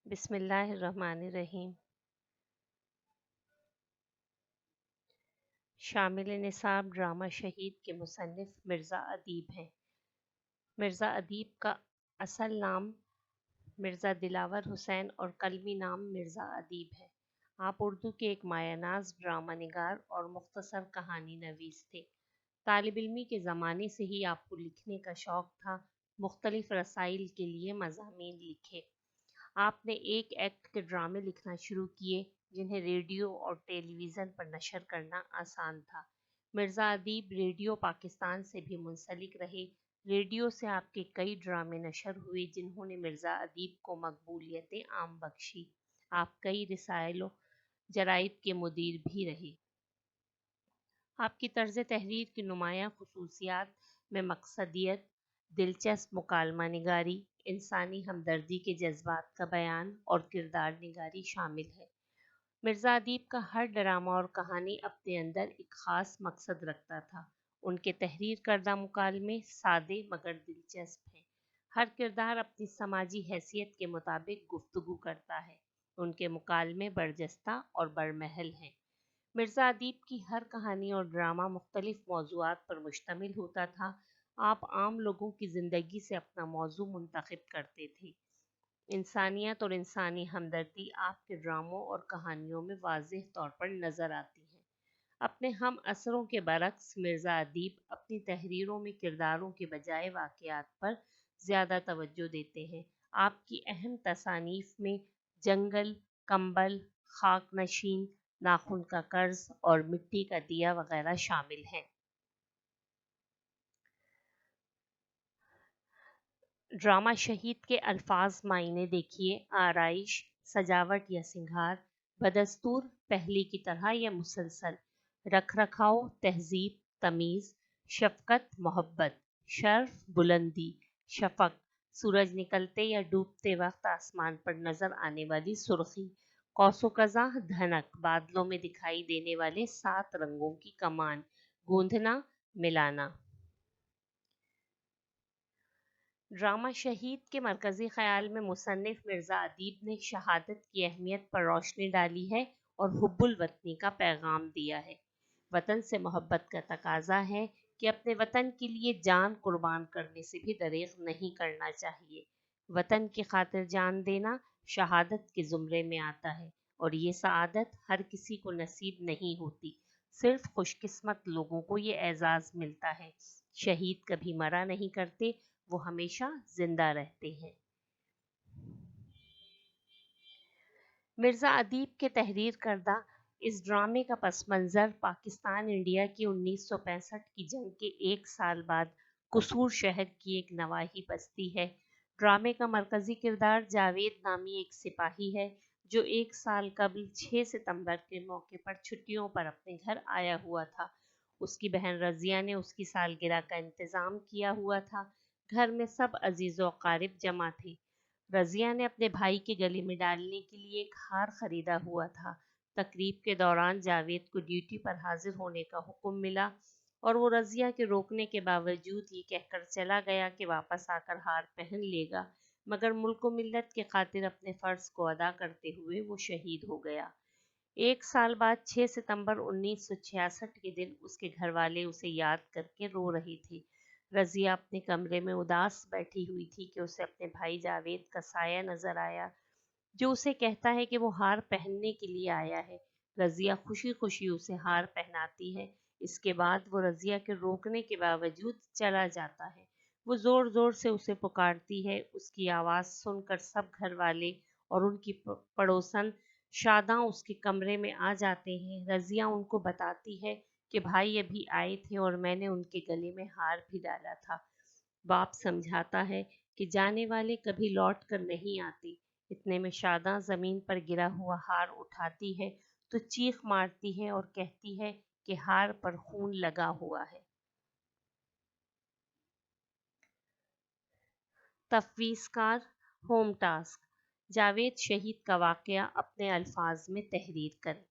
بسم اللہ الرحمن الرحیم۔ شامل نصاب ڈرامہ شہید کے مصنف مرزا ادیب ہیں۔ مرزا ادیب کا اصل نام مرزا دلاور حسین اور قلمی نام مرزا ادیب ہے۔ آپ اردو کے ایک مایہ ناز ڈرامہ نگار اور مختصر کہانی نویس تھے۔ طالب علمی کے زمانے سے ہی آپ کو لکھنے کا شوق تھا۔ مختلف رسائل کے لیے مضامین لکھے۔ آپ نے ایک ایکٹ کے ڈرامے لکھنا شروع کیے جنہیں ریڈیو اور ٹیلی ویژن پر نشر کرنا آسان تھا۔ مرزا ادیب ریڈیو پاکستان سے بھی منسلک رہے۔ ریڈیو سے آپ کے کئی ڈرامے نشر ہوئے جنہوں نے مرزا ادیب کو مقبولیت عام بخشی۔ آپ کئی رسائل و جرائد کے مدیر بھی رہے۔ آپ کی طرز تحریر کی نمایاں خصوصیات میں مقصدیت، دلچسپ مکالمہ نگاری، انسانی ہمدردی کے جذبات کا بیان اور کردار نگاری شامل ہے۔ مرزا ادیب کا ہر ڈرامہ اور کہانی اپنے اندر ایک خاص مقصد رکھتا تھا۔ ان کے تحریر کردہ مکالمے سادے مگر دلچسپ ہیں۔ ہر کردار اپنی سماجی حیثیت کے مطابق گفتگو کرتا ہے۔ ان کے مکالمے برجستہ اور برمحل ہیں۔ مرزا ادیب کی ہر کہانی اور ڈرامہ مختلف موضوعات پر مشتمل ہوتا تھا۔ آپ عام لوگوں کی زندگی سے اپنا موضوع منتخب کرتے تھے۔ انسانیت اور انسانی ہمدردی آپ کے ڈراموں اور کہانیوں میں واضح طور پر نظر آتی ہے۔ اپنے ہم عصروں کے برعکس مرزا ادیب اپنی تحریروں میں کرداروں کے بجائے واقعات پر زیادہ توجہ دیتے ہیں۔ آپ کی اہم تصانیف میں جنگل، کمبل، خاک نشین، ناخن کا قرض اور مٹی کا دیا وغیرہ شامل ہیں۔ ڈرامہ شہید کے الفاظ معنی دیکھیے: آرائش، سجاوٹ یا سنگھار، بدستور، پہلے کی طرح یا مسلسل، رکھ رکھاؤ، تہذیب، تمیز، شفقت، محبت، شرف، بلندی، شفق، سورج نکلتے یا ڈوبتے وقت آسمان پر نظر آنے والی سرخی، قوس و قزح، دھنک، بادلوں میں دکھائی دینے والے 7 رنگوں کی کمان، گوندھنا، ملانا۔ ڈرامہ شہید کے مرکزی خیال میں مصنف مرزا ادیب نے شہادت کی اہمیت پر روشنی ڈالی ہے اور حب الوطنی کا پیغام دیا ہے۔ وطن سے محبت کا تقاضا ہے کہ اپنے وطن کے لیے جان قربان کرنے سے بھی دریغ نہیں کرنا چاہیے۔ وطن کی خاطر جان دینا شہادت کے زمرے میں آتا ہے، اور یہ سعادت ہر کسی کو نصیب نہیں ہوتی، صرف خوش قسمت لوگوں کو یہ اعزاز ملتا ہے۔ شہید کبھی مرا نہیں کرتے، وہ ہمیشہ زندہ رہتے ہیں۔ مرزا ادیب کے تحریر کردہ اس ڈرامے کا پس منظر پاکستان انڈیا کی 1965 کی جنگ کے ایک سال بعد قصور شہر کی ایک نواحی بستی ہے۔ ڈرامے کا مرکزی کردار جاوید نامی ایک سپاہی ہے جو 1 سال قبل 6 ستمبر کے موقع پر چھٹیوں پر اپنے گھر آیا ہوا تھا۔ اس کی بہن رضیہ نے اس کی سالگرہ کا انتظام کیا ہوا تھا۔ گھر میں سب عزیز و اقارب جمع تھے۔ رضیہ نے اپنے بھائی کے گلے میں ڈالنے کے لیے ایک ہار خریدا ہوا تھا۔ تقریب کے دوران جاوید کو ڈیوٹی پر حاضر ہونے کا حکم ملا اور وہ رضیہ کے روکنے کے باوجود یہ کہہ کر چلا گیا کہ واپس آ کر ہار پہن لے گا، مگر ملک و ملت کے خاطر اپنے فرض کو ادا کرتے ہوئے وہ شہید ہو گیا۔ 1 سال بعد 6 ستمبر 1966 کے دن اس کے گھر والے اسے یاد کر کے رو رہے تھے۔ رضیہ اپنے کمرے میں اداس بیٹھی ہوئی تھی کہ اسے اپنے بھائی جاوید کا سایہ نظر آیا جو اسے کہتا ہے کہ وہ ہار پہننے کے لیے آیا ہے۔ رضیہ خوشی خوشی اسے ہار پہناتی ہے۔ اس کے بعد وہ رضیہ کے روکنے کے باوجود چلا جاتا ہے۔ وہ زور زور سے اسے پکارتی ہے۔ اس کی آواز سن کر سب گھر والے اور ان کی پڑوسن شاداں اس کے کمرے میں آ جاتے ہیں۔ رضیہ ان کو بتاتی ہے کہ بھائی ابھی آئے تھے اور میں نے ان کے گلے میں ہار بھی ڈالا تھا۔ باپ سمجھاتا ہے کہ جانے والے کبھی لوٹ کر نہیں آتے۔ اتنے میں شاداں زمین پر گرا ہوا ہار اٹھاتی ہے تو چیخ مارتی ہے اور کہتی ہے کہ ہار پر خون لگا ہوا ہے۔ تفویض کار، ہوم ٹاسک: جاوید شہید کا واقعہ اپنے الفاظ میں تحریر کریں۔